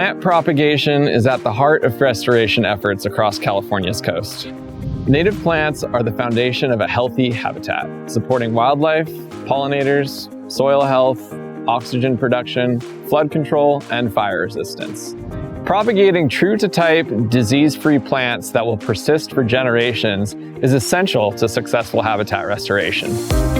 Plant propagation is at the heart of restoration efforts across California's coast. Native plants are the foundation of a healthy habitat, supporting wildlife, pollinators, soil health, oxygen production, flood control, and fire resistance. Propagating true-to-type, disease-free plants that will persist for generations is essential to successful habitat restoration.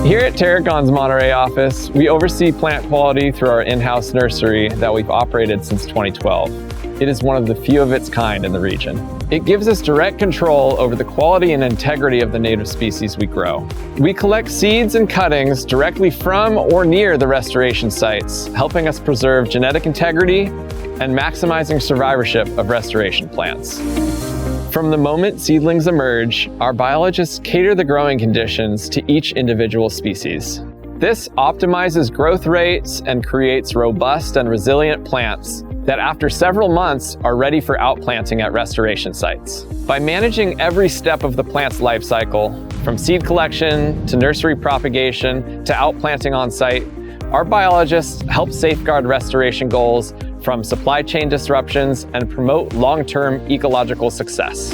Here at Terracon's Monterey office, we oversee plant quality through our in-house nursery that we've operated since 2012. It is one of the few of its kind in the region. It gives us direct control over the quality and integrity of the native species we grow. We collect seeds and cuttings directly from or near the restoration sites, helping us preserve genetic integrity and maximizing survivorship of restoration plants. From the moment seedlings emerge, our biologists cater the growing conditions to each individual species. This optimizes growth rates and creates robust and resilient plants that after several months are ready for outplanting at restoration sites. By managing every step of the plant's life cycle, from seed collection to nursery propagation to outplanting on site, our biologists help safeguard restoration goals from supply chain disruptions and promote long-term ecological success.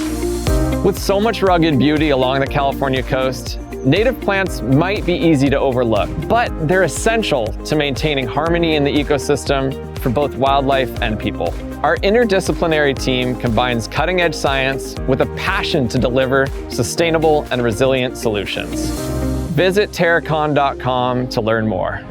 With so much rugged beauty along the California coast, native plants might be easy to overlook, but they're essential to maintaining harmony in the ecosystem for both wildlife and people. Our interdisciplinary team combines cutting-edge science with a passion to deliver sustainable and resilient solutions. Visit Terracon.com to learn more.